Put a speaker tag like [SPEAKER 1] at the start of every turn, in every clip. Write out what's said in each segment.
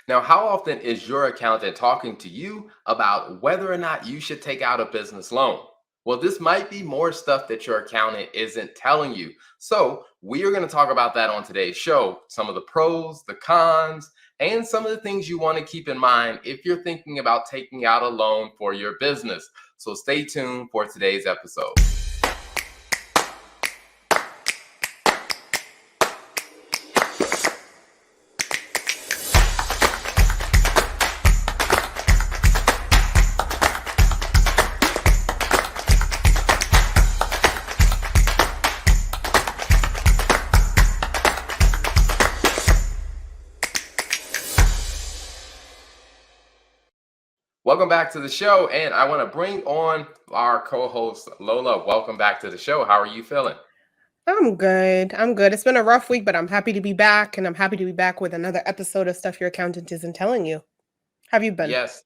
[SPEAKER 1] Now, how often is your accountant talking to you about whether or not you should take out a business loan? Well, this might be more stuff that your accountant isn't telling you. So, we are going to talk about that on today's show. Some of the pros, the cons, and some of the things you want to keep in mind if you're thinking about taking out a loan for your business. So, stay tuned for today's episode. Welcome back to the show, and I want to bring on our co-host Lola. Welcome back to the show. How are you feeling?
[SPEAKER 2] I'm good. I'm good. It's been a rough week, but I'm happy to be back, and I'm happy to be back with another episode of Stuff Your Accountant Isn't Telling You. Have you been?
[SPEAKER 1] Yes,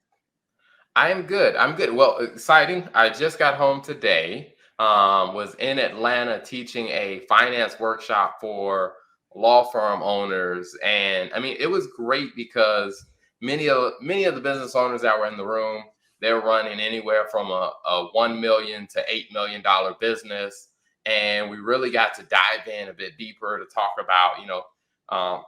[SPEAKER 1] I am good. I'm good. Well, exciting. I just got home today. Was in Atlanta teaching a finance workshop for law firm owners, and I mean it was great because many of the business owners that were in the room, they're running anywhere from a 1 million to $8 million business, and we really got to dive in a bit deeper to talk about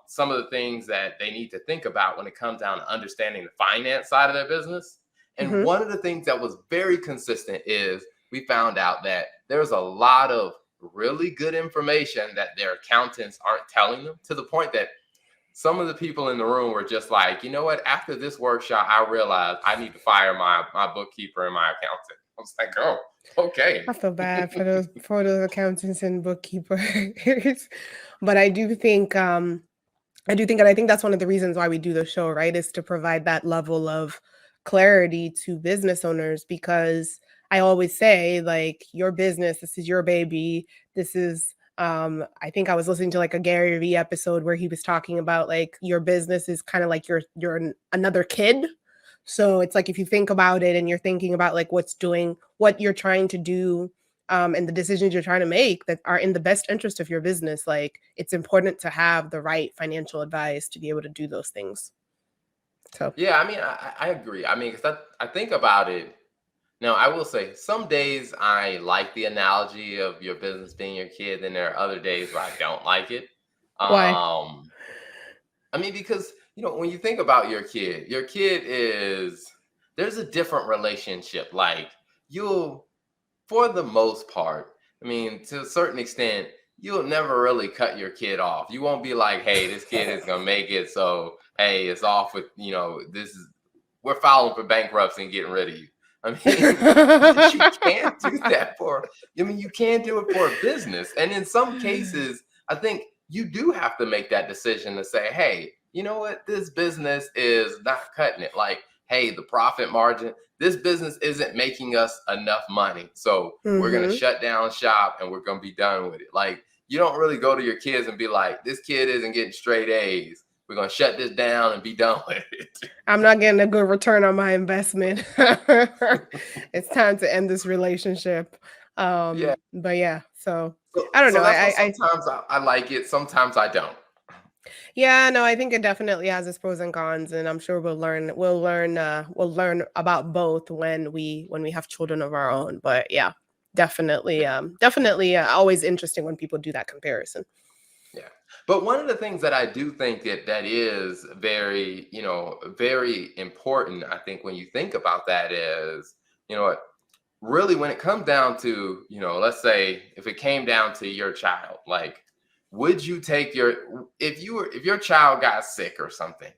[SPEAKER 1] some of the things that they need to think about when it comes down to understanding the finance side of their business. And
[SPEAKER 2] Hmm.
[SPEAKER 1] one of the things that was very consistent is we found out that there's a lot of really good information that their accountants aren't telling them, to the point that some of the people in the room were just like, you know what, after this workshop, I realized I need to fire my bookkeeper and my accountant. I was like, oh, okay.
[SPEAKER 2] I feel bad for those accountants and bookkeepers, but I do think, and I think that's one of the reasons why we do the show, right? Is to provide that level of clarity to business owners because I always say, like, your business, this is your baby. This is, I think I was listening to like a Gary Vee episode where he was talking about like your business is kind of like another kid. So it's like if you think about it and you're thinking about like what you're trying to do and the decisions you're trying to make that are in the best interest of your business, like it's important to have the right financial advice to be able to do those things. So,
[SPEAKER 1] Yeah, I mean, I agree. I mean, because I think about it. Now, I will say some days I like the analogy of your business being your kid, and there are other days where I don't like it.
[SPEAKER 2] why?
[SPEAKER 1] Um, I mean, because when you think about your kid is there's a different relationship. Like you'll, for the most part, I mean, to a certain extent, you'll never really cut your kid off. You won't be like, hey, this kid is gonna make it, so hey, it's off with this is we're filing for bankruptcy and getting rid of you. I mean, but you can't do that for. I mean, you can do it for a business, and in some cases, I think you do have to make that decision to say, hey, you know what, this business is not cutting it. Like, hey, the profit margin, this business isn't making us enough money, so we're gonna
[SPEAKER 2] Hmm.
[SPEAKER 1] shut down shop and we're gonna be done with it. Like, you don't really go to your kids and be like, this kid isn't getting straight A's. We're gonna shut this down and be done with it.
[SPEAKER 2] I'm not getting a good return on my investment. It's time to end this relationship.
[SPEAKER 1] Yeah.
[SPEAKER 2] But yeah, so
[SPEAKER 1] So,
[SPEAKER 2] I don't
[SPEAKER 1] so
[SPEAKER 2] know.
[SPEAKER 1] that's why
[SPEAKER 2] I
[SPEAKER 1] sometimes I like it, sometimes I don't.
[SPEAKER 2] Yeah, no, I think it definitely has its pros and cons, and I'm sure we'll learn about both when we have children of our own. But yeah, definitely always interesting when people do that comparison.
[SPEAKER 1] Yeah. But one of the things that I do think that is very, very important, I think when you think about that is, what really when it comes down to, let's say if it came down to your child, like would you take if your child got sick or something,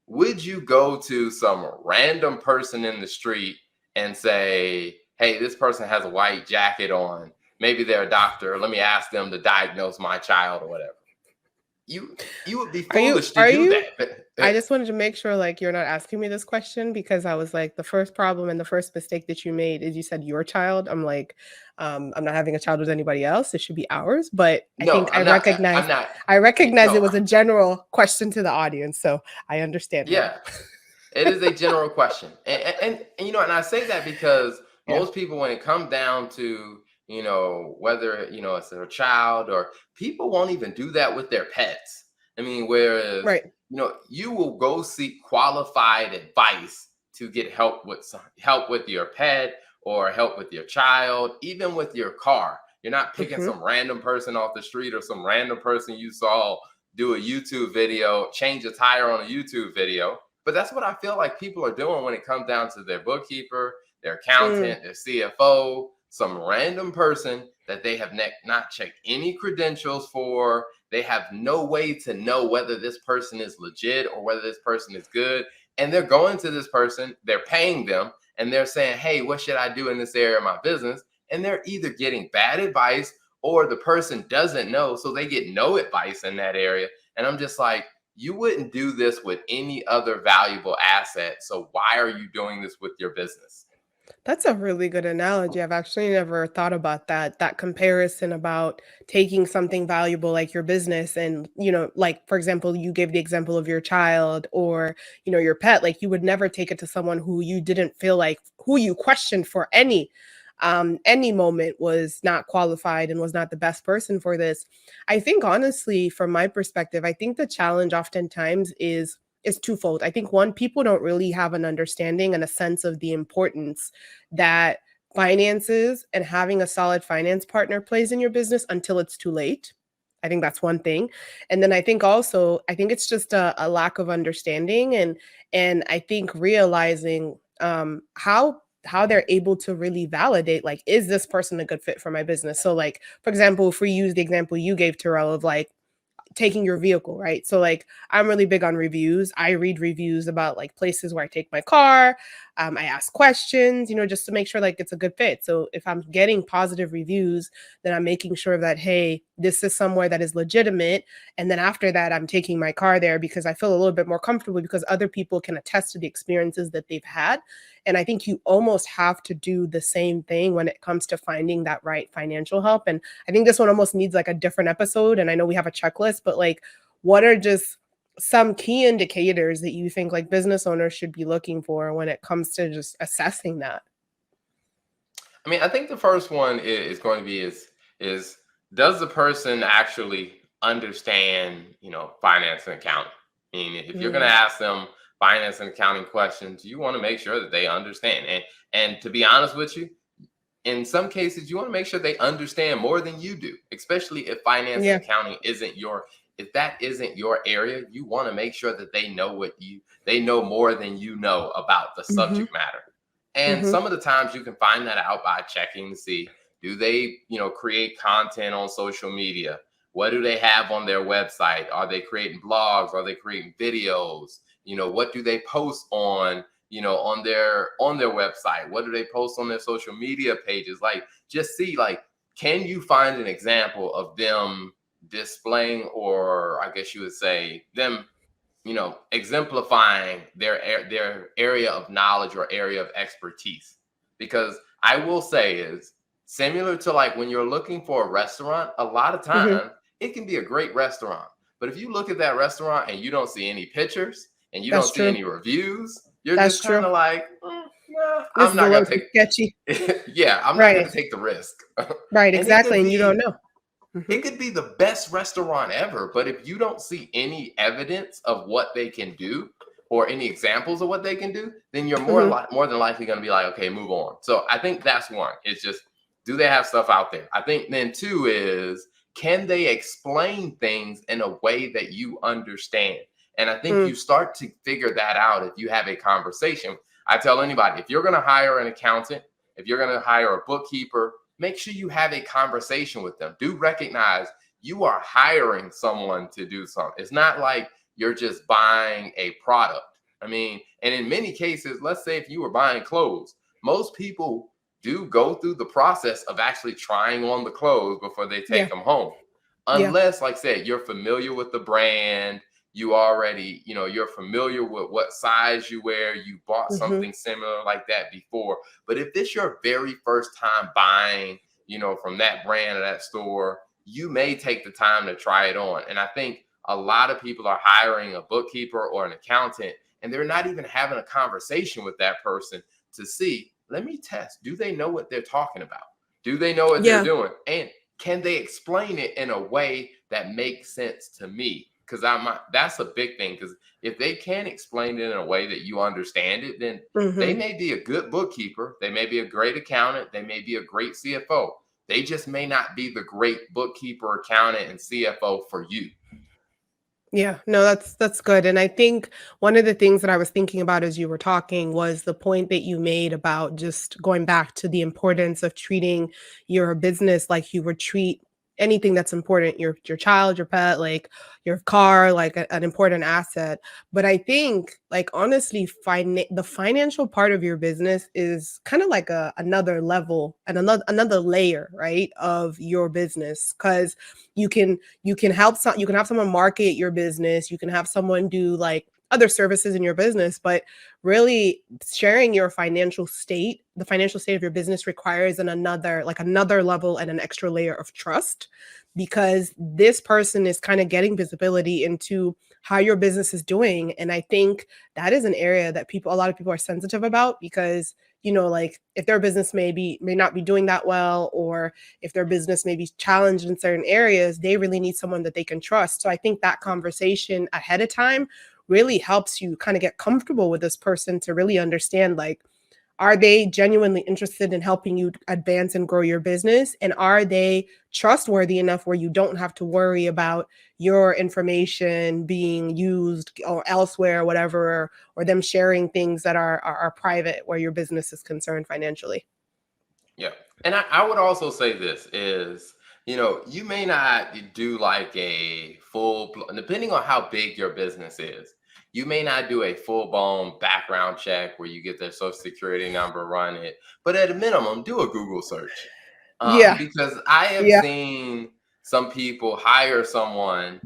[SPEAKER 1] would you go to some random person in the street and say, hey, this person has a white jacket on, maybe they're a doctor, let me ask them to diagnose my child or whatever? You would be
[SPEAKER 2] Are you?
[SPEAKER 1] foolish to
[SPEAKER 2] Are
[SPEAKER 1] do
[SPEAKER 2] you?
[SPEAKER 1] that.
[SPEAKER 2] I just wanted to make sure, like, you're not asking me this question because I was like, the first problem and the first mistake that you made is you said your child. I'm like, I'm not having a child with anybody else. It should be ours. But I
[SPEAKER 1] No,
[SPEAKER 2] think I
[SPEAKER 1] I'm not. I'm
[SPEAKER 2] recognize,
[SPEAKER 1] not.
[SPEAKER 2] I recognize it
[SPEAKER 1] No.
[SPEAKER 2] was a general question to the audience, so I understand now.
[SPEAKER 1] Yeah, it is a general question, and I say that because
[SPEAKER 2] Yeah.
[SPEAKER 1] most people, when it comes down to whether it's their child or people, won't even do that with their pets. I mean, whereas
[SPEAKER 2] Right.
[SPEAKER 1] you will go seek qualified advice to get help with your pet or help with your child, even with your car. You're not picking
[SPEAKER 2] Mhm.
[SPEAKER 1] some random person off the street or some random person you saw do a YouTube video, change a tire on a YouTube video. But that's what I feel like people are doing when it comes down to their bookkeeper, their
[SPEAKER 2] Mm.
[SPEAKER 1] accountant, their CFO, some random person that they have not checked any credentials for. They have no way to know whether this person is legit or whether this person is good. And they're going to this person, they're paying them, and they're saying, hey, what should I do in this area of my business? And they're either getting bad advice or the person doesn't know. So they get no advice in that area. And I'm just like, you wouldn't do this with any other valuable asset. So why are you doing this with your business?
[SPEAKER 2] That's a really good analogy. I've actually never thought about that comparison about taking something valuable like your business and, like for example, you gave the example of your child or, your pet, like you would never take it to someone who you didn't feel like who you questioned for any moment was not qualified and was not the best person for this. I think honestly, from my perspective, I think the challenge oftentimes is twofold. I think one, people don't really have an understanding and a sense of the importance that finances and having a solid finance partner plays in your business until it's too late. I think that's one thing. And then I think also, I think it's just a lack of understanding and I think realizing how they're able to really validate like, is this person a good fit for my business? So like, for example, if we use the example you gave, Terrell, of like taking your vehicle, right? So like I'm really big on reviews. I read reviews about like places where I take my car. I ask questions, just to make sure like it's a good fit. So if I'm getting positive reviews, then I'm making sure that hey, this is somewhere that is legitimate. And then after that, I'm taking my car there because I feel a little bit more comfortable because other people can attest to the experiences that they've had. And I think you almost have to do the same thing when it comes to finding that right financial help. And I think this one almost needs like a different episode. And I know we have a checklist, but like, what are just some key indicators that you think like business owners should be looking for when it comes to just assessing that?
[SPEAKER 1] I mean, I think the first one is going to be is does the person actually understand, finance and accounting? I mean, if you're going to
[SPEAKER 2] Mm,
[SPEAKER 1] ask them finance and accounting questions, you want to make sure that they understand. And to be honest with you, in some cases, you want to make sure they understand more than you do, especially if finance and
[SPEAKER 2] yeah.
[SPEAKER 1] accounting if that isn't your area. You want to make sure that they know more than you know about the
[SPEAKER 2] Hmm.
[SPEAKER 1] subject matter. And
[SPEAKER 2] Hmm.
[SPEAKER 1] some of the times you can find that out by checking to see, do they, create content on social media? What do they have on their website? Are they creating blogs? Are they creating videos? What do they post on, on their website? What do they post on their social media pages? Like, just see, like, can you find an example of them displaying, or I guess you would say them, exemplifying their area of knowledge or area of expertise? Because I will say is similar to like when you're looking for a restaurant, a lot of
[SPEAKER 2] Hmm.
[SPEAKER 1] times it can be a great restaurant. But if you look at that restaurant and you don't see any pictures and you don't
[SPEAKER 2] That's
[SPEAKER 1] see
[SPEAKER 2] true.
[SPEAKER 1] any reviews, you're
[SPEAKER 2] That's
[SPEAKER 1] just kind
[SPEAKER 2] true.
[SPEAKER 1] of like, nah,
[SPEAKER 2] This
[SPEAKER 1] I'm
[SPEAKER 2] is a
[SPEAKER 1] not
[SPEAKER 2] little
[SPEAKER 1] gonna
[SPEAKER 2] too
[SPEAKER 1] take
[SPEAKER 2] sketchy.
[SPEAKER 1] yeah, I'm not
[SPEAKER 2] Right.
[SPEAKER 1] gonna take the risk.
[SPEAKER 2] Right.
[SPEAKER 1] And it
[SPEAKER 2] Exactly.
[SPEAKER 1] could
[SPEAKER 2] And you don't
[SPEAKER 1] be
[SPEAKER 2] know. Hmm.
[SPEAKER 1] it could be the best restaurant ever, but if you don't see any evidence of what they can do or any examples of what they can do, then you're
[SPEAKER 2] Hmm.
[SPEAKER 1] more than likely going to be like, okay, move on. So I think that's one. It's just, do they have stuff out there? I think then two is, can they explain things in a way that you understand? And I think you
[SPEAKER 2] Mm,
[SPEAKER 1] start to figure that out if you have a conversation. I tell anybody, if you're going to hire an accountant, if you're going to hire a bookkeeper, make sure you have a conversation with them. Do recognize you are hiring someone to do something. It's not like you're just buying a product. I mean, and in many cases, let's say if you were buying clothes, most people do go through the process of actually trying on the clothes before they take
[SPEAKER 2] yeah.
[SPEAKER 1] them home.
[SPEAKER 2] Yeah.
[SPEAKER 1] Unless, like I said, you're familiar with the brand, you already, you're familiar with what size you wear, you bought
[SPEAKER 2] Hmm.
[SPEAKER 1] something similar like that before. But if this your very first time buying, from that brand or that store, you may take the time to try it on. And I think a lot of people are hiring a bookkeeper or an accountant, and they're not even having a conversation with that person to see, let me test, do they know what they're talking about? Do they know what they're
[SPEAKER 2] Yeah.
[SPEAKER 1] doing? And can they explain it in a way that makes sense to me? because that's a big thing. Because if they can't explain it in a way that you understand it, then they
[SPEAKER 2] Mhm.
[SPEAKER 1] may be a good bookkeeper, they may be a great accountant, they may be a great CFO. They just may not be the great bookkeeper, accountant, and CFO for you.
[SPEAKER 2] Yeah, no, that's good. And I think one of the things that I was thinking about as you were talking was the point that you made about just going back to the importance of treating your business like you would treat anything that's important, your child, your pet, like your car, like an important asset. But I think like honestly, the financial part of your business is kind of like another level and another layer, right, of your business cuz you can you can have someone market your business, you can have someone do like other services in your business, but really sharing your financial state, the financial state of your business requires another level and an extra layer of trust because this person is kind of getting visibility into how your business is doing. And I think that is an area that a lot of people are sensitive about because like if their business may not be doing that well, or if their business may be challenged in certain areas, they really need someone that they can trust. So I think that conversation ahead of time really helps you kind of get comfortable with this person to really understand like, are they genuinely interested in helping you advance and grow your business? And are they trustworthy enough where you don't have to worry about your information being used or elsewhere, or whatever, or them sharing things that are private where your business is concerned financially?
[SPEAKER 1] Yeah. And I would also say this is, you may not do like a depending on how big your business is, you may not do a full blown background check where you get their social security number, run it, but at a minimum, do a Google search.
[SPEAKER 2] Yeah.
[SPEAKER 1] Because I have
[SPEAKER 2] Yeah.
[SPEAKER 1] seen some people hire someone,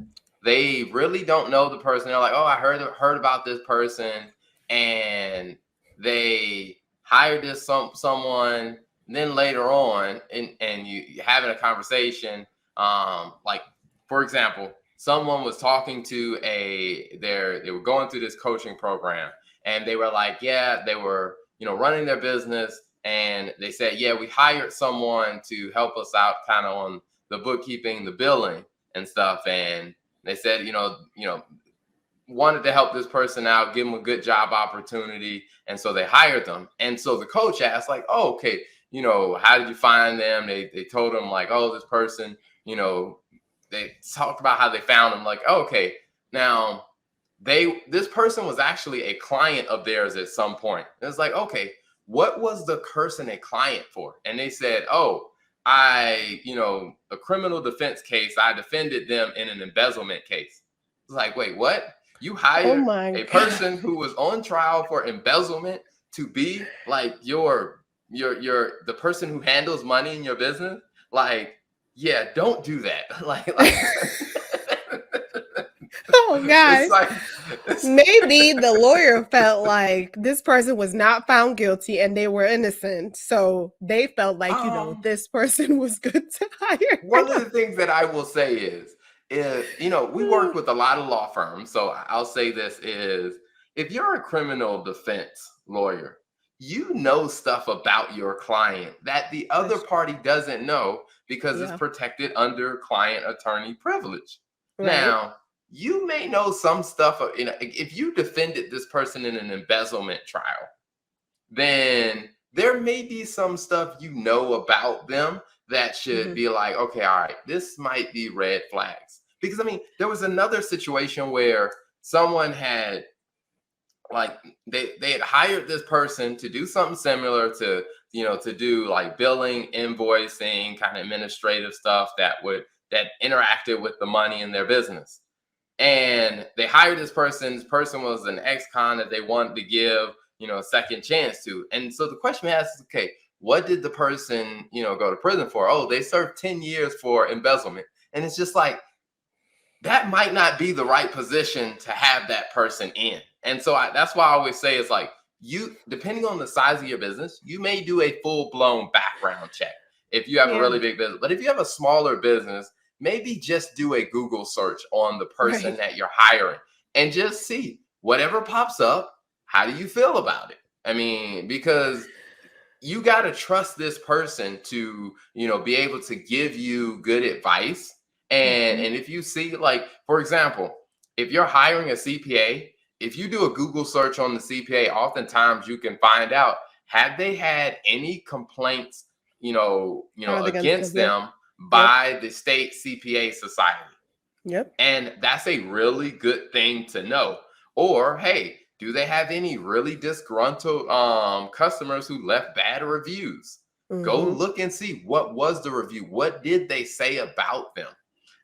[SPEAKER 1] they really don't know the person. They're like, oh, I heard about this person, and they hired someone. And then later on, and you having a conversation, like for example, someone was talking to they were going through this coaching program, and they were like, yeah, they were running their business, and they said, yeah, we hired someone to help us out kind of on the bookkeeping, the billing and stuff. And they said, wanted to help this person out, give them a good job opportunity. And so they hired them. And so the coach asked, like, oh, okay, how did you find them? They told him like, oh, this person, they talked about how they found them. Like, oh, okay, now this person was actually a client of theirs at some point. And it's like, okay, what was the person a client for? And they said, oh, a criminal defense case, I defended them in an embezzlement case. It's like, wait, what? You
[SPEAKER 2] Oh
[SPEAKER 1] hired
[SPEAKER 2] my
[SPEAKER 1] a
[SPEAKER 2] god.
[SPEAKER 1] person who was on trial for embezzlement to be like your the person who handles money in your business? Like, yeah, don't do that. like
[SPEAKER 2] Oh
[SPEAKER 1] it's
[SPEAKER 2] gosh.
[SPEAKER 1] like it's
[SPEAKER 2] Maybe the lawyer felt like this person was not found guilty and they were innocent. So they felt like,
[SPEAKER 1] um
[SPEAKER 2] this person was good to hire. I
[SPEAKER 1] one of the things that I will say is, we work
[SPEAKER 2] don't
[SPEAKER 1] with a lot of law firms. So I'll say this is, if you're a criminal defense lawyer, you know stuff about your client that the other
[SPEAKER 2] That's
[SPEAKER 1] party doesn't know because it's
[SPEAKER 2] yeah,
[SPEAKER 1] protected under client attorney privilege.
[SPEAKER 2] right.
[SPEAKER 1] Now, you may know some stuff, if you defended this person in an embezzlement trial, then there may be some stuff about them that should
[SPEAKER 2] Mhm.
[SPEAKER 1] be like, okay, all right, this might be red flags. Because I mean, there was another situation where someone had like they had hired this person to do something similar to to do like billing, invoicing, kind of administrative stuff that interacted with the money in their business. And they hired this person. This person was an ex-con that they wanted to give, a second chance to. And so the question we asked is, okay, what did the person, go to prison for? Oh, they served 10 years for embezzlement. And it's just like, that might not be the right position to have that person in. And so that's why I always say it's like, depending on the size of your business, you may do a full-blown background check if you have a
[SPEAKER 2] Yeah,
[SPEAKER 1] really big business. But if you have a smaller business, maybe just do a Google search on the person
[SPEAKER 2] right.
[SPEAKER 1] that you're hiring and just see whatever pops up. How do you feel about it? I mean, because you got to trust this person to be able to give you good advice. and
[SPEAKER 2] Mhm.
[SPEAKER 1] and if you see, like, for example, if you're hiring a CPA, if you do a Google search on the CPA, oftentimes you can find out, have they had any complaints,
[SPEAKER 2] Filed against them.
[SPEAKER 1] against
[SPEAKER 2] Yep.
[SPEAKER 1] them
[SPEAKER 2] Yep.
[SPEAKER 1] by the state CPA society?
[SPEAKER 2] Yep.
[SPEAKER 1] And that's a really good thing to know. Or, hey, do they have any really disgruntled customers who left bad reviews? Go
[SPEAKER 2] Mm-hmm.
[SPEAKER 1] look and see, what was the review? What did they say about them?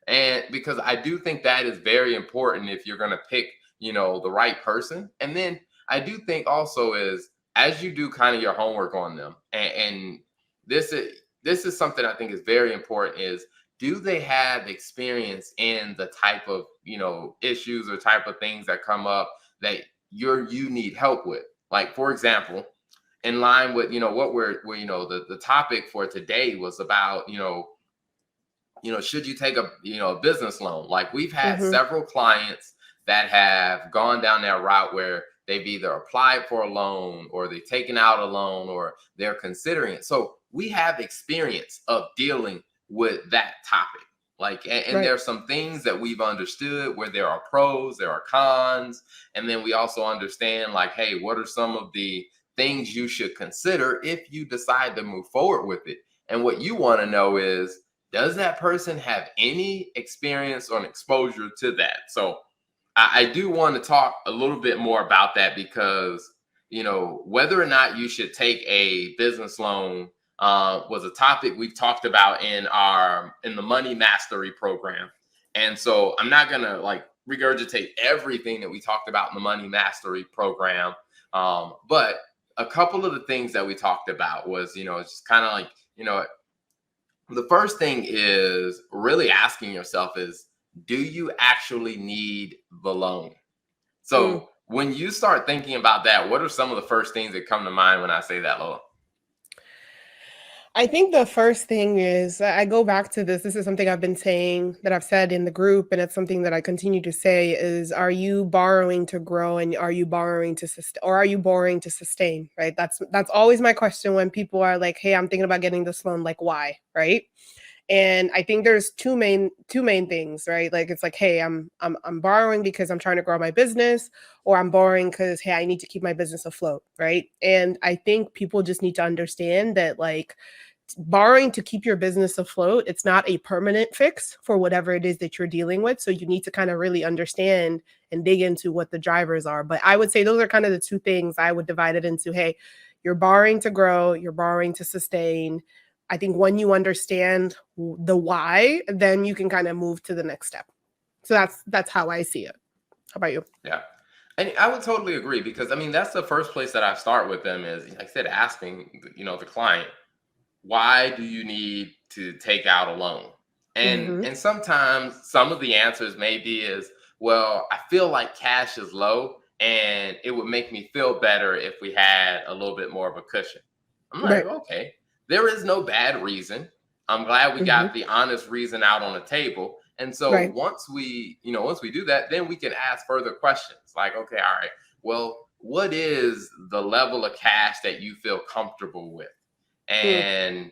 [SPEAKER 1] And because I do think that is very important if you're going to pick, the right person. And then I do think also is, as you do kind of your homework on them, and this is something I think is very important, is, do they have experience in the type of, issues or type of things that come up that you need help with? Like, for example, in line with, what the topic for today was about, should you take a business loan? Like, we've had
[SPEAKER 2] Mm-hmm.
[SPEAKER 1] several clients that have gone down that route where they've either applied for a loan, or they've taken out a loan, or they're considering it. So we have experience of dealing with that topic. Like, and
[SPEAKER 2] Right.
[SPEAKER 1] there are some things that we've understood where there are pros, there are cons. And then we also understand, like, hey, what are some of the things you should consider if you decide to move forward with it? And what you want to know is, does that person have any experience or exposure to that? So I do want to talk a little bit more about that, because, whether or not you should take a business loan was a topic we've talked about in the Money Mastery program. And so I'm not gonna, like, regurgitate everything that we talked about in the Money Mastery program, but a couple of the things that we talked about was, it's just kind of like, the first thing is really asking yourself is, do you actually need the loan?
[SPEAKER 2] Mm.
[SPEAKER 1] So when you start thinking about that, what are some of the first things that come to mind when I say that, Lola?
[SPEAKER 2] I think the first thing is, I go back to this. This is something I've been saying, that I've said in the group, and it's something that I continue to say is, are you borrowing to grow, and are you borrowing to sustain, or are you borrowing to sustain, right? That's always my question when people are like, "Hey, I'm thinking about getting this loan, like why?" Right? And I think there's two main things, right? Like, it's like, "Hey, I'm borrowing because I'm trying to grow my business," or "I'm borrowing because, hey, I need to keep my business afloat," right? And I think people just need to understand that, like, borrowing to keep your business afloat, it's not a permanent fix for whatever it is that you're dealing with. So you need to kind of really understand and dig into what the drivers are. But I would say those are kind of the two things I would divide it into. Hey, you're borrowing to grow, you're borrowing to sustain. I think when you understand the why, then you can kind of move to the next step. So that's how I see it. How about you?
[SPEAKER 1] Yeah. And I would totally agree, because I mean, that's the first place that I start with them is, like I said, asking, the client, why do you need to take out a loan? And
[SPEAKER 2] Mm-hmm.
[SPEAKER 1] and sometimes some of the answers maybe is, well, I feel like cash is low, and it would make me feel better if we had a little bit more of a cushion. I'm like,
[SPEAKER 2] Right.
[SPEAKER 1] okay, there is no bad reason. I'm glad we
[SPEAKER 2] Mm-hmm.
[SPEAKER 1] got the honest reason out on the table. And so
[SPEAKER 2] Right.
[SPEAKER 1] once we do that, then we can ask further questions, like, okay, all right, well, what is the level of cash that you feel comfortable with?
[SPEAKER 2] Mm.
[SPEAKER 1] And,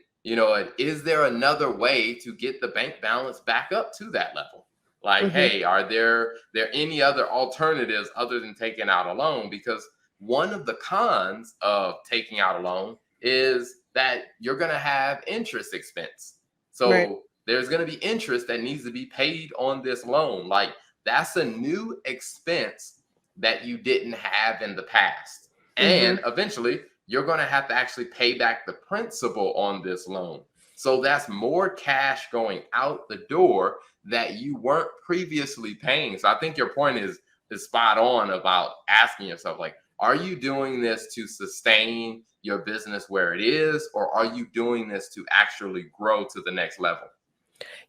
[SPEAKER 1] is there another way to get the bank balance back up to that level? Like,
[SPEAKER 2] Mm-hmm.
[SPEAKER 1] hey, are there any other alternatives other than taking out a loan? Because one of the cons of taking out a loan is that you're going to have interest expense.
[SPEAKER 2] Right.
[SPEAKER 1] So there's going to be interest that needs to be paid on this loan. Like, that's a new expense that you didn't have in the past.
[SPEAKER 2] Mm-hmm.
[SPEAKER 1] And eventually, you're going to have to actually pay back the principal on this loan. So that's more cash going out the door that you weren't previously paying. So I think your point is spot on about asking yourself, like, are you doing this to sustain your business where it is, or are you doing this to actually grow to the next level?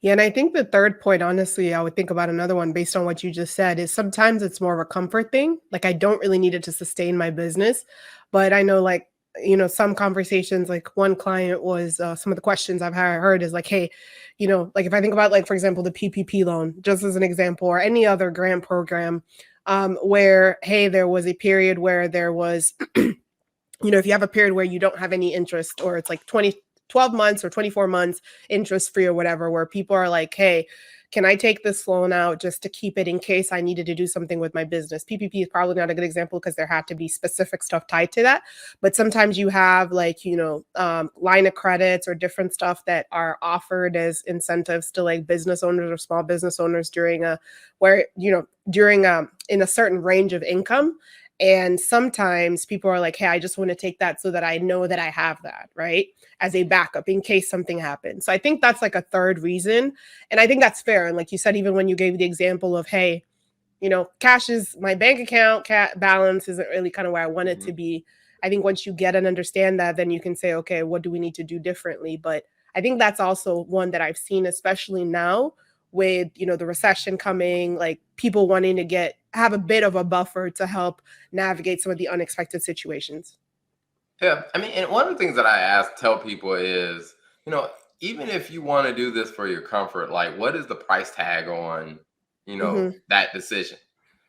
[SPEAKER 2] Yeah, and I think the third point, honestly, I would think about another one based on what you just said, is sometimes it's more of a comfort thing. Like, I don't really need it to sustain my business, but I know, like, some conversations, like one client was, some of the questions I've heard is like, hey, like if I think about, like, for example, the PPP loan, just as an example, or any other grant program, where, hey, there was a period where there was, if you have a period where you don't have any interest, or it's like 12 months or 24 months interest free or whatever, where people are like, hey, can I take this loan out just to keep it in case I needed to do something with my business? PPP is probably not a good example because there had to be specific stuff tied to that. But sometimes you have like, line of credits or different stuff that are offered as incentives to like business owners or small business owners during in a certain range of income. And sometimes people are like, hey, I just want to take that so that I know that I have that, right? As a backup in case something happens. So I think that's like a third reason. And I think that's fair. And like you said, even when you gave the example of, hey, cash is my bank account, balance isn't really kind of where I want it
[SPEAKER 1] Mhm.
[SPEAKER 2] to be. I think once you get and understand that, then you can say, okay, what do we need to do differently? But I think that's also one that I've seen, especially now with, the recession coming, like people wanting to have a bit of a buffer to help navigate some of the unexpected situations.
[SPEAKER 1] Yeah, I mean, and one of the things that tell people is, you know, even if you want to do this for your comfort, like, what is the price tag on,
[SPEAKER 2] Hmm.
[SPEAKER 1] that decision?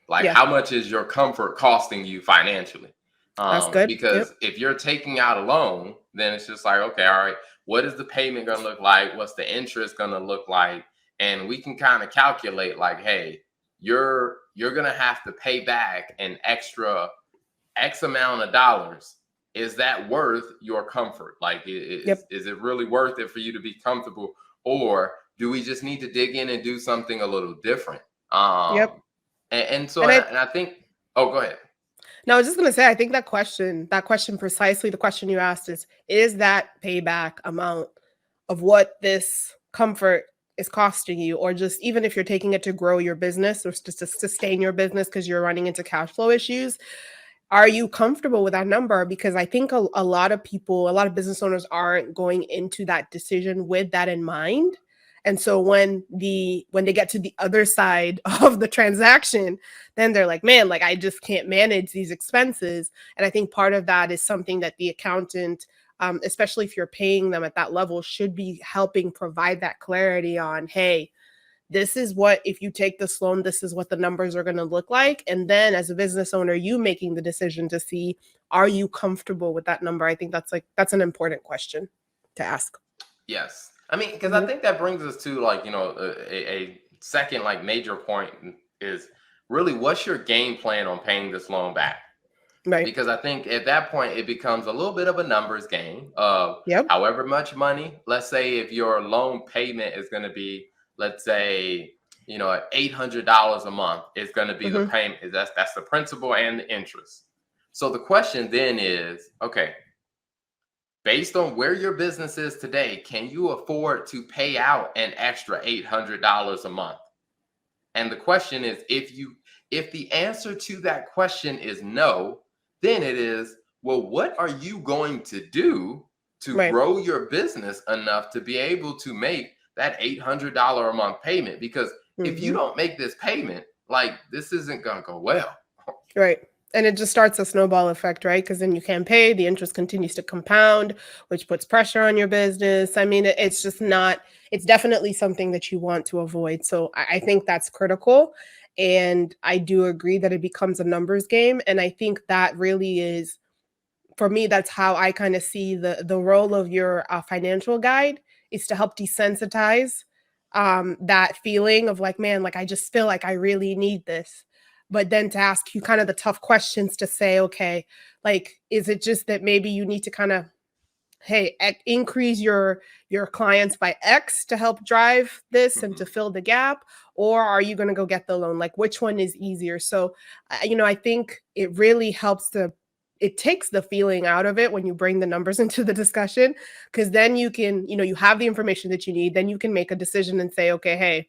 [SPEAKER 1] Like,
[SPEAKER 2] Yeah,
[SPEAKER 1] how much is your comfort costing you financially?
[SPEAKER 2] that's good.
[SPEAKER 1] Because
[SPEAKER 2] Yep.
[SPEAKER 1] if you're taking out a loan, then it's just like, okay, all right, what is the payment going to look like? What's the interest going to look like? And we can kind of calculate, like, hey, you're going to have to pay back an extra X amount of dollars. Is that worth your comfort? Like,
[SPEAKER 2] Yep.
[SPEAKER 1] is it really worth it for you to be comfortable, or do we just need to dig in and do something a little different?
[SPEAKER 2] Yep.
[SPEAKER 1] And so,
[SPEAKER 2] And I
[SPEAKER 1] and I think. Oh, go ahead.
[SPEAKER 2] No, I was just gonna say, I think that question precisely, the question you asked is that payback amount of what this comfort is costing you, or just even if you're taking it to grow your business or just to sustain your business because you're running into cash flow issues, are you comfortable with that number? Because I think a lot of people, a lot of business owners aren't going into that decision with that in mind. And so when they get to the other side of the transaction, then they're like, man, like I just can't manage these expenses. And I think part of that is something that the accountant, especially if you're paying them at that level, should be helping provide that clarity on, hey, this is what, if you take this loan, this is what the numbers are going to look like. And then as a business owner, you making the decision to see, are you comfortable with that number? I think that's an important question to ask.
[SPEAKER 1] Yes, I mean, because I
[SPEAKER 2] Hmm.
[SPEAKER 1] think that brings us to, like, a second, like, major point is really, what's your game plan on paying this loan back?
[SPEAKER 2] Right.
[SPEAKER 1] Because I think at that point it becomes a little bit of a numbers game of
[SPEAKER 2] Yep.
[SPEAKER 1] however much money. Let's say if your loan payment is going to be, let's say, $800 a month is going to be the
[SPEAKER 2] Hmm.
[SPEAKER 1] payment. That's the principal and the interest. So the question then is, okay, based on where your business is today, can you afford to pay out an extra $800 a month? And the question is, if the answer to that question is no, then it is, well, what are you going to do to
[SPEAKER 2] Right.
[SPEAKER 1] grow your business enough to be able to make that $800 a month payment? Because if you
[SPEAKER 2] Hmm.
[SPEAKER 1] don't make this payment, like, this isn't going to go well.
[SPEAKER 2] Right. And it just starts a snowball effect, right? Because then you can't pay, the interest continues to compound, which puts pressure on your business. I mean, it's just not, it's definitely something that you want to avoid. So I think that's critical. And I do agree that it becomes a numbers game. And I think that really is, for me, that's how I kind of see the role of your financial guide is to help desensitize that feeling of like, man, like I just feel like I really need this. But then to ask you kind of the tough questions to say, okay, like, is it just that maybe you need to kind of, hey, increase your clients by X to help drive this and to
[SPEAKER 1] Mhm.
[SPEAKER 2] fill the gap, or are you going to go get the loan? Like, which one is easier? So I think it really helps to, it takes the feeling out of it when you bring the numbers into the discussion, because then you can, you have the information that you need, then you can make a decision and say, okay, hey,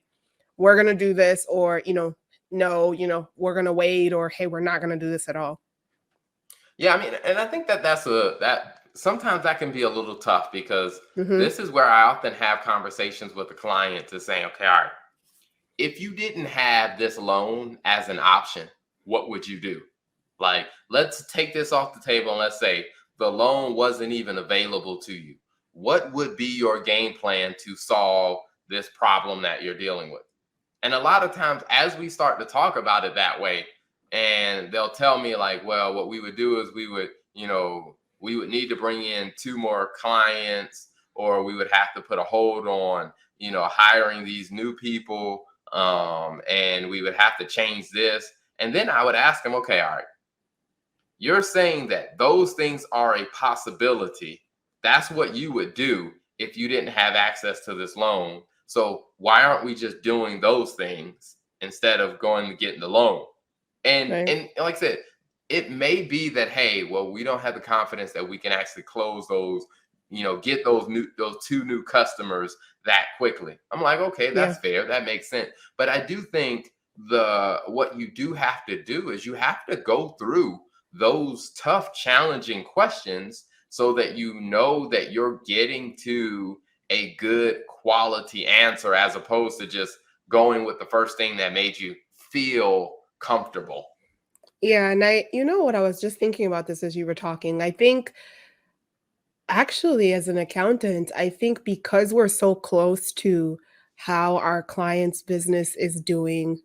[SPEAKER 2] we're going to do this, or no, we're going to wait, or hey, we're not going to do this at all.
[SPEAKER 1] Yeah, I mean, and I think that sometimes that can be a little tough, because
[SPEAKER 2] Hmm.
[SPEAKER 1] this is where I often have conversations with the client to say, okay, all right, if you didn't have this loan as an option, what would you do? Like, let's take this off the table and let's say the loan wasn't even available to you. What would be your game plan to solve this problem that you're dealing with? And a lot of times, as we start to talk about it that way, and they'll tell me, like, well, what we would do is we would need to bring in two more clients, or we would have to put a hold on, hiring these new people, and we would have to change this. And then I would ask them, okay, all right, you're saying that those things are a possibility. That's what you would do if you didn't have access to this loan. So why aren't we just doing those things instead of going to getting the loan? And
[SPEAKER 2] Right.
[SPEAKER 1] and like I said, it may be that, hey, well, we don't have the confidence that we can actually close those, get those two new customers that quickly. I'm like, okay,
[SPEAKER 2] Yeah.
[SPEAKER 1] that's fair. That makes sense. But I do think the what you do have to do is you have to go through those tough, challenging questions so that you know that you're getting to a good quality answer as opposed to just going with the first thing that made you feel comfortable.
[SPEAKER 2] Yeah, and you know what, I was just thinking about this as you were talking. I think actually, as an accountant, I think because we're so close to how our client's business is doing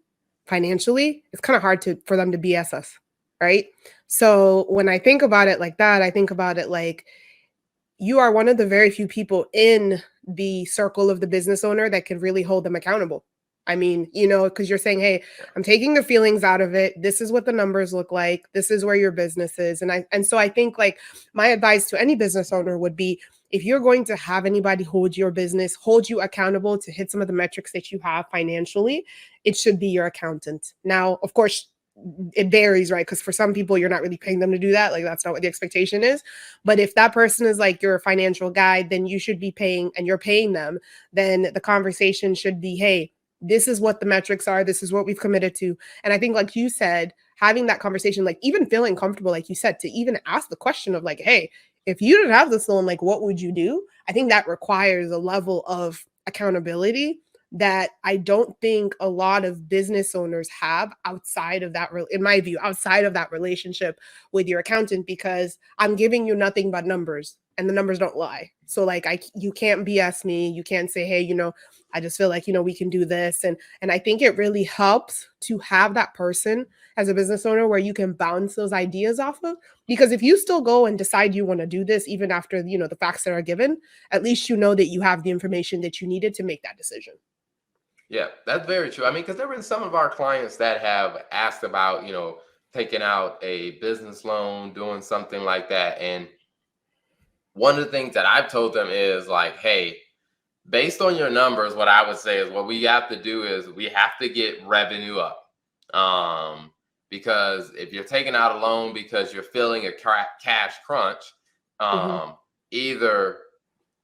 [SPEAKER 2] financially, it's kind of hard to for them to BS us, right? So when I think about it like that, I think about it like you are one of the very few people in the circle of the business owner that can really hold them accountable. I mean, because you're saying, "Hey, I'm taking the feelings out of it. This is what the numbers look like. This is where your business is." And so I think like my advice to any business owner would be if you're going to have anybody hold your business, hold you accountable to hit some of the metrics that you have financially, it should be your accountant. Now, of course, it varies, right? Because for some people, you're not really paying them to do that. Like that's not what the expectation is. But if that person is like your financial guide, then you should be paying and you're paying them. Then the conversation should be, hey, this is what the metrics are. This is what we've committed to. And I think, like you said, having that conversation, like even feeling comfortable, like you said, to even ask the question of like, hey, if you didn't have this loan, like what would you do? I think that requires a level of accountability that I don't think a lot of business owners have outside of that, in my view, outside of that relationship with your accountant, because I'm giving you nothing but numbers and the numbers don't lie. So like you can't BS me. You can't say, hey, I just feel like, we can do this. And I think it really helps to have that person as a business owner where you can bounce those ideas off of. Because if you still go and decide you want to do this, even after, the facts that are given, at least you know that you have the information that you needed to make that decision.
[SPEAKER 1] Yeah, that's very true. I mean, because there have been some of our clients that have asked about, taking out a business loan, doing something like that. And one of the things that I've told them is like, hey, based on your numbers, what I would say is what we have to do is we have to get revenue up. Um, because if you're taking out a loan because you're feeling a cash crunch,
[SPEAKER 2] Hmm.
[SPEAKER 1] um, either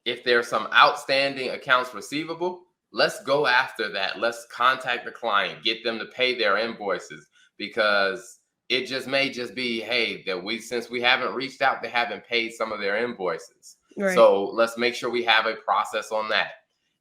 [SPEAKER 1] if there's some outstanding accounts receivable, let's go after that. Let's contact the client, get them to pay their invoices because it just may just be, hey, that since we haven't reached out, they haven't paid some of their invoices.
[SPEAKER 2] Right.
[SPEAKER 1] So let's make sure we have a process on that.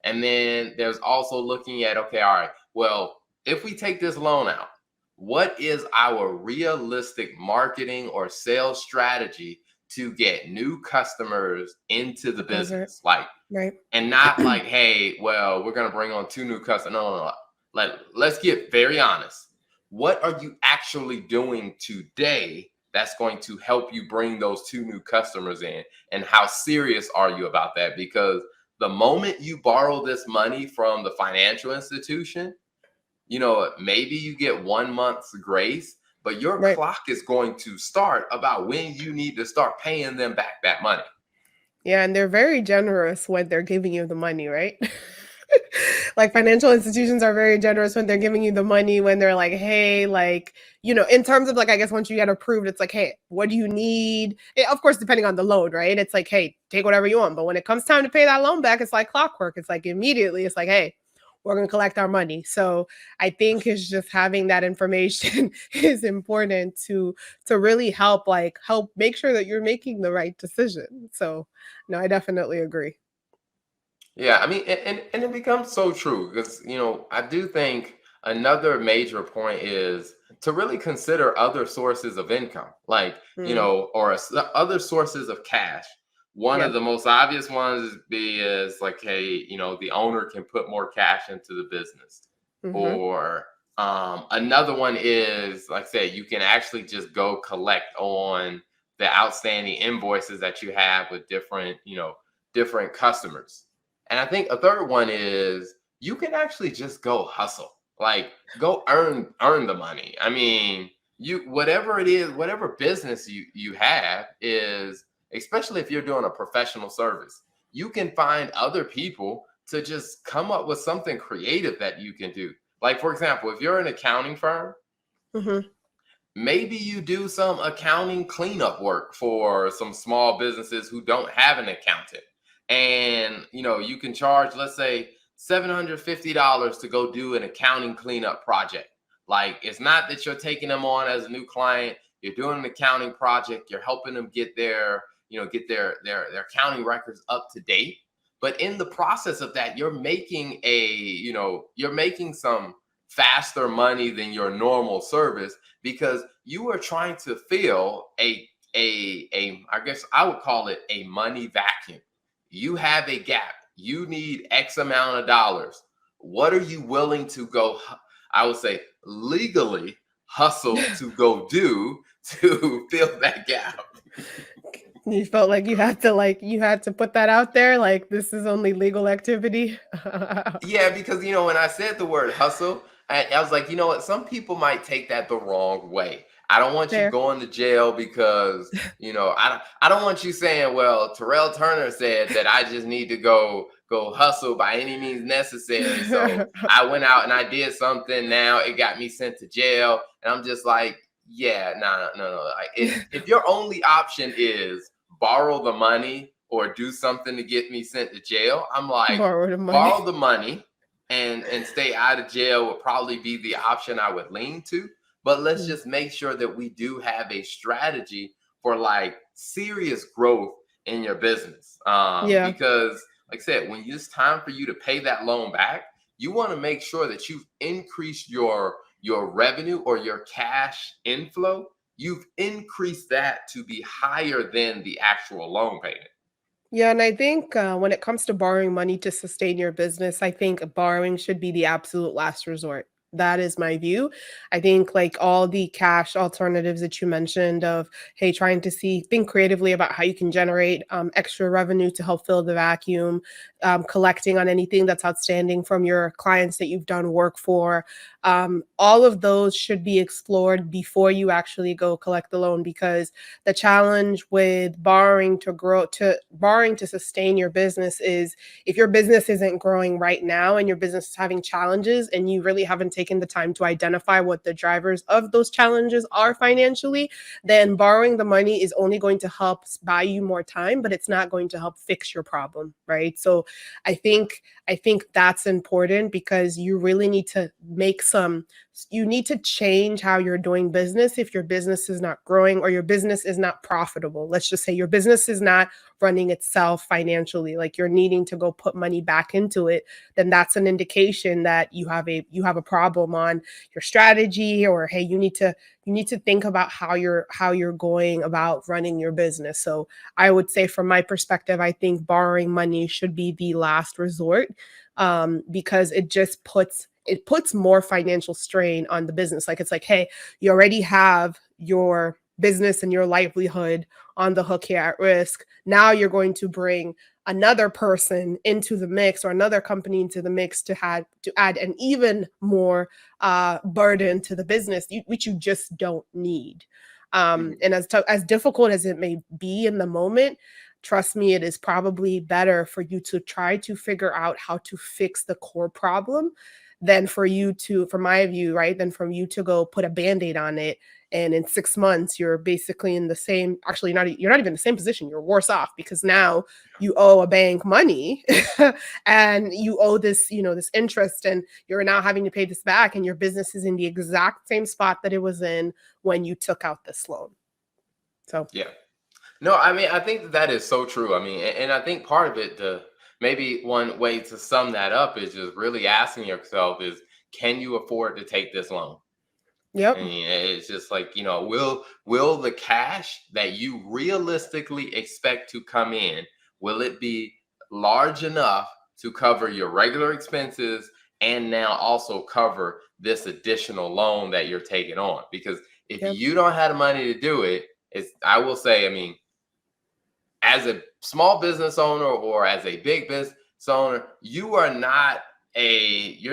[SPEAKER 1] And then there's also looking at, okay, all right, well, if we take this loan out, what is our realistic marketing or sales strategy to get new customers into the
[SPEAKER 2] Over it.
[SPEAKER 1] business? Like,
[SPEAKER 2] Right.
[SPEAKER 1] and not like, hey, well, we're gonna bring on two new customers. No, no, no. Like, let's get very honest. What are you actually doing today that's going to help you bring those two new customers in? And how serious are you about that? Because the moment you borrow this money from the financial institution, maybe you get 1 month's grace, but your
[SPEAKER 2] Right.
[SPEAKER 1] clock is going to start about when you need to start paying them back that money.
[SPEAKER 2] Yeah, and they're very generous when they're giving you the money, right? Like financial institutions are very generous when they're giving you the money when they're like, "Hey, like, in terms of like I guess once you get approved, it's like, "Hey, what do you need?" Of course, depending on the loan, right? It's like, "Hey, take whatever you want." But when it comes time to pay that loan back, it's like clockwork. It's like immediately it's like, "Hey, we're going to collect our money." So, I think it's just having that information is important to really help make sure that you're making the right decision. So, no, I definitely agree.
[SPEAKER 1] Yeah, I mean, and it becomes so true because, I do think another major point is to really consider other sources of income, like,
[SPEAKER 2] Mm,
[SPEAKER 1] or other sources of cash. One
[SPEAKER 2] yeah.
[SPEAKER 1] of the most obvious ones is like, hey, the owner can put more cash into the business.
[SPEAKER 2] Mhm.
[SPEAKER 1] Or another one is, like I said, you can actually just go collect on the outstanding invoices that you have with different customers. And I think a third one is you can actually just go hustle. Like go earn the money. I mean, you whatever it is, whatever business you have is, especially if you're doing a professional service, you can find other people to just come up with something creative that you can do. Like for example, if you're an accounting firm,
[SPEAKER 2] Mhm.
[SPEAKER 1] maybe you do some accounting cleanup work for some small businesses who don't have an accountant. And you can charge, let's say, $750 to go do an accounting cleanup project. Like it's not that you're taking them on as a new client, you're doing an accounting project, you're helping them get their accounting records up to date. But in the process of that, you're making some faster money than your normal service because you are trying to fill a I guess I would call it a money vacuum. You have a gap. You need X amount of dollars. What are you willing to go, I would say, legally hustle to go do to fill that gap?
[SPEAKER 2] You felt like you had to put that out there, like, this is only legal activity?
[SPEAKER 1] Yeah, because when I said the word hustle, I was like, you know what? Some people might take that the wrong way. I don't want you
[SPEAKER 2] Fair.
[SPEAKER 1] going to jail because I don't want you saying, well, Terrell Turner said that I just need to go hustle by any means necessary. So I went out and I did something. Now it got me sent to jail, and I'm just like, yeah, no, no, no. Like, if your only option is borrow the money or do something to get me sent to jail, I'm like,
[SPEAKER 2] Borrow the money.
[SPEAKER 1] borrow the money and stay out of jail would probably be the option I would lean to. But let's
[SPEAKER 2] Mm.
[SPEAKER 1] just make sure that we do have a strategy for like serious growth in your business.
[SPEAKER 2] Yeah.
[SPEAKER 1] Because like I said, when it's time for you to pay that loan back, you want to make sure that you've increased your revenue or your cash inflow. You've increased that to be higher than the actual loan payment.
[SPEAKER 2] Yeah, and I think, when it comes to borrowing money to sustain your business, I think borrowing should be the absolute last resort. That is my view. I think, like, all the cash alternatives that you mentioned of, hey, trying to think creatively about how you can generate, extra revenue to help fill the vacuum, collecting on anything that's outstanding from your clients that you've done work for. All of those should be explored before you actually go collect the loan, because the challenge with borrowing to sustain your business is, if your business isn't growing right now and your business is having challenges and you really haven't taken the time to identify what the drivers of those challenges are financially, then borrowing the money is only going to help buy you more time, but it's not going to help fix your problem, right? So I think that's important, because you really need to you need to change how you're doing business if your business is not growing or your business is not profitable. Let's just say your business is not running itself financially, like you're needing to go put money back into it, then that's an indication that you have a problem on your strategy, or hey, you need to think about how you're going about running your business. So I would say, from my perspective, I think borrowing money should be the last resort, because it puts more financial strain on the business. Like, it's like, hey, you already have your business and your livelihood on the hook here at risk. Now you're going to bring another person into the mix, or another company into the mix, to add an even more burden to the business, which you just don't need.
[SPEAKER 1] Mhm.
[SPEAKER 2] And as difficult as it may be in the moment, trust me, it is probably better for you to try to figure out how to fix the core problem, than for you to, from my view, right, than for you to go put a band-aid on it, and in 6 months you're basically in the same, actually you're not even in the same position, you're worse off, because now you owe a bank money and you owe this interest, and you're now having to pay this back, and your business is in the exact same spot that it was in when you took out this loan. So,
[SPEAKER 1] Yeah. No, I mean, I think that is so true. I mean, and I think part of it, maybe one way to sum that up is just really asking yourself is, can you afford to take this loan? I
[SPEAKER 2] yep.
[SPEAKER 1] mean, it's just like, will the cash that you realistically expect to come in, will it be large enough to cover your regular expenses and now also cover this additional loan that you're taking on? Because if
[SPEAKER 2] Yep.
[SPEAKER 1] you don't have the money to do it, I will say, I mean, as a small business owner or as a big business, owner, you're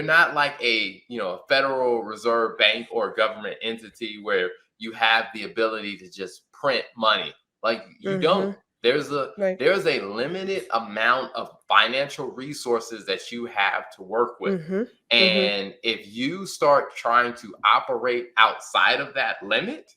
[SPEAKER 1] not like a Federal Reserve Bank or government entity where you have the ability to just print money. Like you don't.
[SPEAKER 2] Mhm.
[SPEAKER 1] There's a
[SPEAKER 2] Right.
[SPEAKER 1] there's a limited amount of financial resources that you have to work with.
[SPEAKER 2] Mhm. Mhm.
[SPEAKER 1] And if you start trying to operate outside of that limit,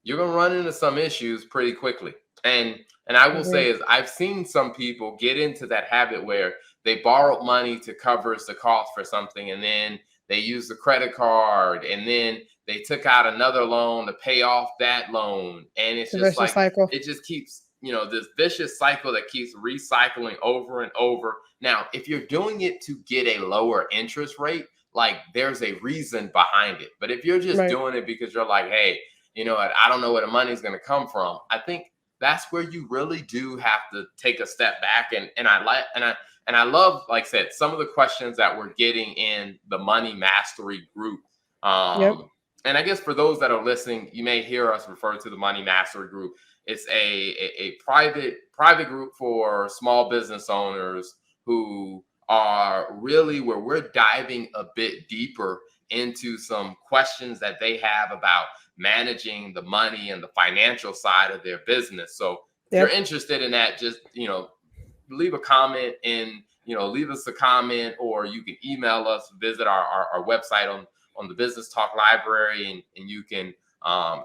[SPEAKER 1] you're gonna run into some issues pretty quickly. And I will say
[SPEAKER 2] Agree.
[SPEAKER 1] is I've seen some people get into that habit where they borrowed money to cover the cost for something, and then they use the credit card, and then they took out another loan to pay off that loan, and it's
[SPEAKER 2] It's a
[SPEAKER 1] just
[SPEAKER 2] vicious
[SPEAKER 1] like
[SPEAKER 2] cycle.
[SPEAKER 1] it just keeps this vicious cycle that keeps recycling over and over. Now, if you're doing it to get a lower interest rate, like there's a reason behind it. But if you're just
[SPEAKER 2] Right.
[SPEAKER 1] doing it because you're like, hey, I don't know where the money's going to come from. I think that's where you really do have to take a step back. And I love, like I said, some of the questions that we're getting in the Money Mastery group.
[SPEAKER 2] Yep.
[SPEAKER 1] And I guess for those that are listening, you may hear us refer to the Money Mastery group. It's a private group for small business owners who are really where we're diving a bit deeper into some questions that they have about managing the money and the financial side of their business. So if you're
[SPEAKER 2] Yep.
[SPEAKER 1] interested in that, just leave a comment and leave us a comment, or you can email us, visit our website on the Business Talk Library, and you can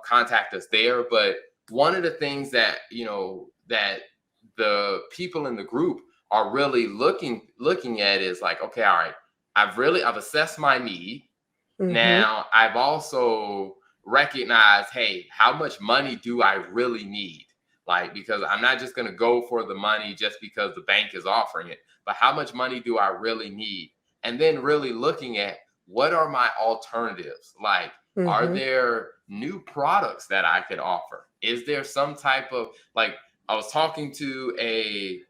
[SPEAKER 1] contact us there. But one of the things that the people in the group are really looking at is like, okay, all right, I've assessed my need.
[SPEAKER 2] Mhm.
[SPEAKER 1] Now, I've also recognized, hey, how much money do I really need? Like, because I'm not just going to go for the money just because the bank is offering it, but how much money do I really need? And then really looking at what are my alternatives? Like, are
[SPEAKER 2] Mhm.
[SPEAKER 1] there new products that I could offer? Is there some type of like, I was talking to a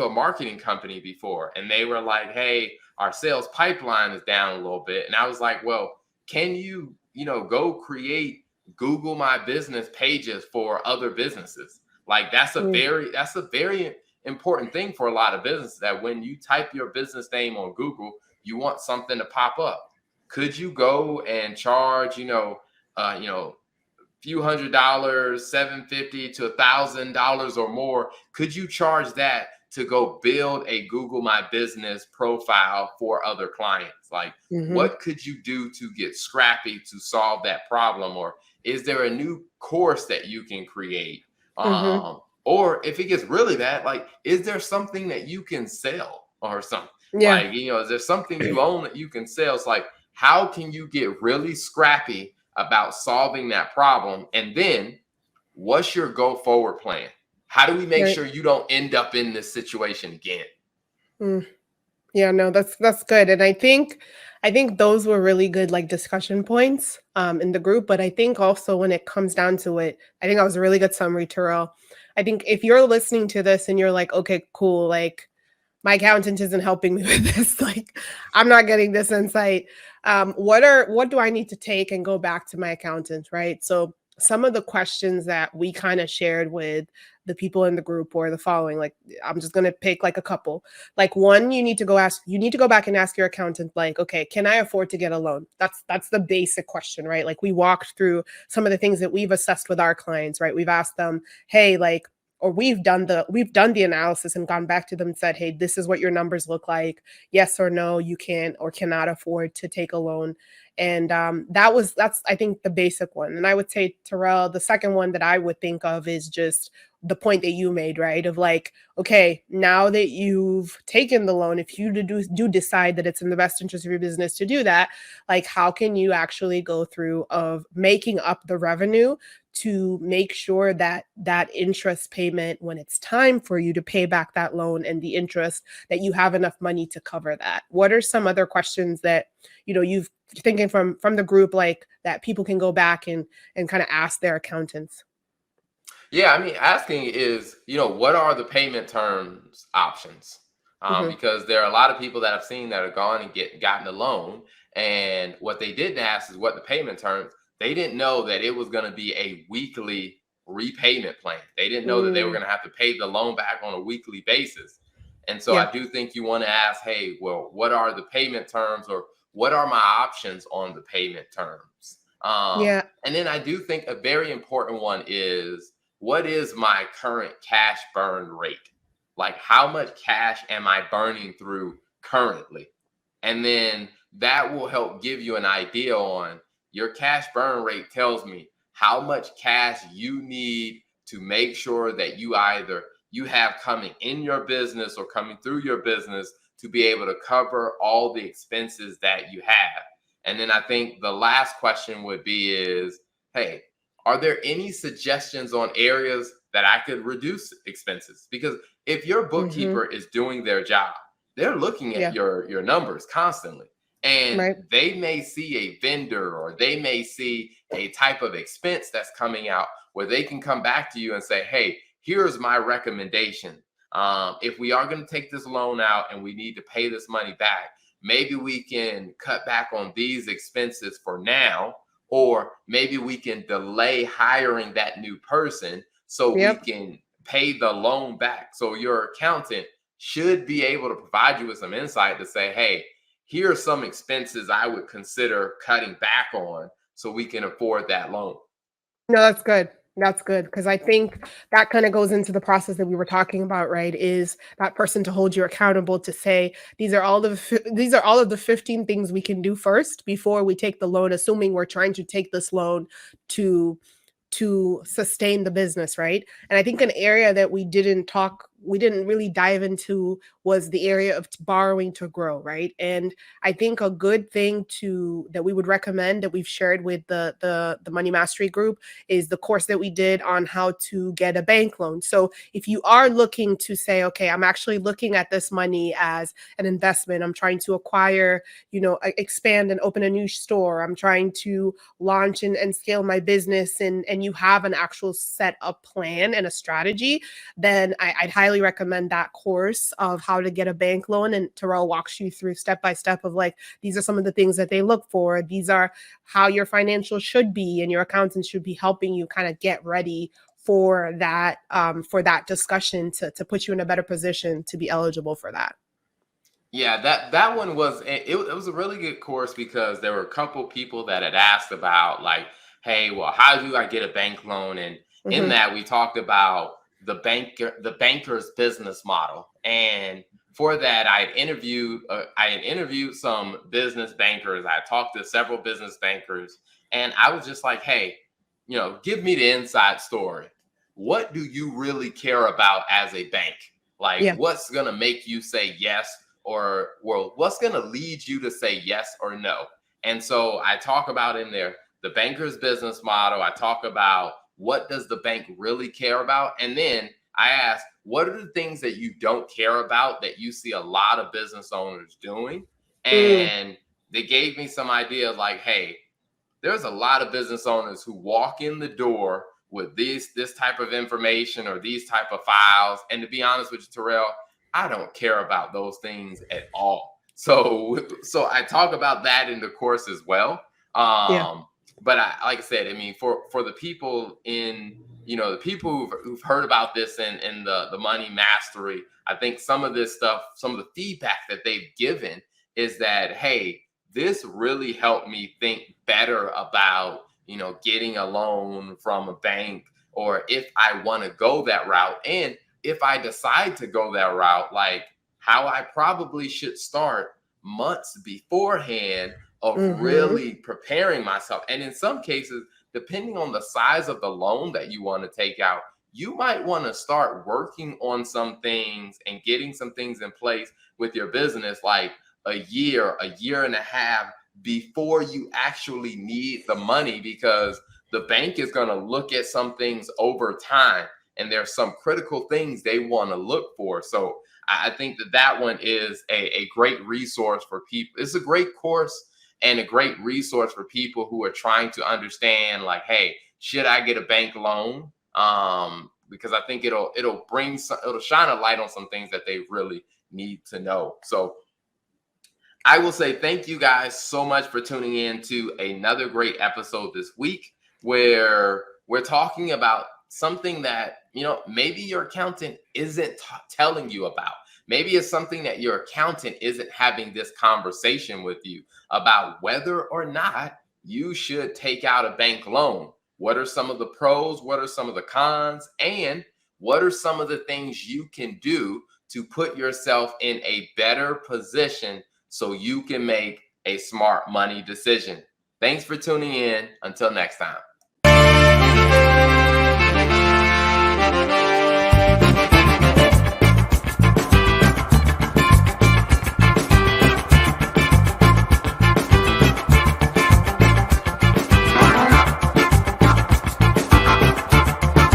[SPEAKER 1] marketing company before, and they were like, hey, our sales pipeline is down a little bit. And I was like, well, can go create Google My Business pages for other businesses? Like
[SPEAKER 2] Mm.
[SPEAKER 1] that's a very important thing for a lot of businesses, that when you type your business name on Google, you want something to pop up. Could you go and charge, few $100s, 750 to $1,000 or more? Could you charge that to go build a Google My Business profile for other clients? Like,
[SPEAKER 2] Mhm.
[SPEAKER 1] what could you do to get scrappy to solve that problem? Or is there a new course that you can create?
[SPEAKER 2] Mhm.
[SPEAKER 1] Or if it gets really bad, like, is there something that you can sell or something?
[SPEAKER 2] Yeah.
[SPEAKER 1] Like, is there something you own that you can sell? It's like, how can you get really scrappy about solving that problem? And then what's your go forward plan? How do we make
[SPEAKER 2] Right.
[SPEAKER 1] sure you don't end up in this situation again?
[SPEAKER 2] Mm. Yeah, no, that's good. And I think those were really good like discussion points in the group. But I think also when it comes down to it, I think that was a really good summary, Terrell. I think if you're listening to this and you're like, okay, cool, like my accountant isn't helping me with this, like I'm not getting this insight. What do I need to take and go back to my accountant, right? So some of the questions that we kind of shared with the people in the group were the following. Like I'm just gonna pick like a couple. Like one, you need to go back and ask your accountant, like, okay, can I afford to get a loan? That's the basic question, right? Like we walked through some of the things that we've assessed with our clients, right? We've asked them, hey, like, or we've done the analysis and gone back to them and said, hey, this is what your numbers look like. Yes or no, you can or cannot afford to take a loan. And that's I think the basic one. And I would say, Terrell, the second one that I would think of is just the point that you made, right? Of like, okay, now that you've taken the loan, if you do decide that it's in the best interest of your business to do that, like how can you actually go through of making up the revenue to make sure that that interest payment, when it's time for you to pay back that loan and the interest, that you have enough money to cover that? What are some other questions that you've thinking from the group, like that people can go back and kind of ask their accountants?
[SPEAKER 1] Yeah, I mean, asking is, what are the payment terms options?
[SPEAKER 2] Hmm.
[SPEAKER 1] Because there are a lot of people that I've seen that have gone and gotten a loan, and what they didn't ask is what the payment terms. They didn't know that it was going to be a weekly repayment plan. They didn't know that they were
[SPEAKER 2] Mm,
[SPEAKER 1] going to have to pay the loan back on a weekly basis. And so
[SPEAKER 2] Yeah.
[SPEAKER 1] I do think you want to ask, hey, well, what are the payment terms, or what are my options on the payment terms?
[SPEAKER 2] Yeah.
[SPEAKER 1] And then I do think a very important one is, what is my current cash burn rate? Like, how much cash am I burning through currently? And then that will help give you an idea on your cash burn rate. Tells me how much cash you need to make sure that you either you have coming in your business or coming through your business to be able to cover all the expenses that you have. And then I think the last question would be is, hey, are there any suggestions on areas that I could reduce expenses? Because if your
[SPEAKER 2] Mhm.
[SPEAKER 1] bookkeeper is doing their job, they're looking at
[SPEAKER 2] Yeah.
[SPEAKER 1] your numbers constantly. And
[SPEAKER 2] Right.
[SPEAKER 1] they may see a vendor, or they may see a type of expense that's coming out, where they can come back to you and say, hey, here's my recommendation. If we are going to take this loan out and we need to pay this money back, maybe we can cut back on these expenses for now, or maybe we can delay hiring that new person so we
[SPEAKER 2] Yep.
[SPEAKER 1] can pay the loan back. So your accountant should be able to provide you with some insight to say, hey, here are some expenses I would consider cutting back on so we can afford that loan.
[SPEAKER 2] No, that's good. That's good because I think that kind of goes into the process that we were talking about, right? Is that person to hold you accountable to say these are all of the 15 things we can do first before we take the loan, assuming we're trying to take this loan to sustain the business, right? And I think an area that we didn't really dive into was the area of borrowing to grow, right? And I think a good thing to that we would recommend that we've shared with the Money Mastery group is the course that we did on how to get a bank loan. So if you are looking to say, okay, I'm actually looking at this money as an investment, I'm trying to acquire, expand and open a new store, I'm trying to launch and scale my business, and you have an actual set up plan and a strategy, then I'd highly recommend that course of how to get a bank loan. And Terrell walks you through step by step of like, these are some of the things that they look for. These are how your financials should be, and your accountant should be helping you kind of get ready for that discussion to put you in a better position to be eligible for that.
[SPEAKER 1] Yeah, that one was it was a really good course, because there were a couple people that had asked about, like, hey, well, how do I get a bank loan? And in
[SPEAKER 2] Hmm.
[SPEAKER 1] that we talked about the banker's business model. And for that, I had interviewed some business bankers. I talked to several business bankers, and I was just like, hey, give me the inside story. What do you really care about as a bank? Like,
[SPEAKER 2] Yeah.
[SPEAKER 1] what's gonna make you say yes, or, well, what's going to lead you to say yes or no? And so I talk about in there the banker's business model. I talk about what does the bank really care about, and then I ask, what are the things that you don't care about that you see a lot of business owners doing?
[SPEAKER 2] Mm,
[SPEAKER 1] And they gave me some ideas, like, hey, there's a lot of business owners who walk in the door with this type of information or these type of files, and to be honest with you, Terrell, I don't care about those things at all. So I talk about that in the course as well.
[SPEAKER 2] yeah.
[SPEAKER 1] But like I said, I mean, for the people in, the people who've heard about this in the money mastery, I think some of this stuff, some of the feedback that they've given is that, hey, this really helped me think better about, getting a loan from a bank, or if I want to go that route. And if I decide to go that route, like, how I probably should start months beforehand of
[SPEAKER 2] Hmm.
[SPEAKER 1] really preparing myself. And in some cases, depending on the size of the loan that you want to take out, you might want to start working on some things and getting some things in place with your business, like a year and a half before you actually need the money, because the bank is going to look at some things over time, and there's some critical things they want to look for. So I think that one is a great resource for people. It's a great course and a great resource for people who are trying to understand, like, hey, should I get a bank loan? Because I think it'll shine a light on some things that they really need to know. So I will say thank you guys so much for tuning in to another great episode this week, where we're talking about something that, maybe your accountant isn't telling you about. Maybe it's something that your accountant isn't having this conversation with you about whether or not you should take out a bank loan. What are some of the pros? What are some of the cons? And what are some of the things you can do to put yourself in a better position so you can make a smart money decision? Thanks for tuning in. Until next time.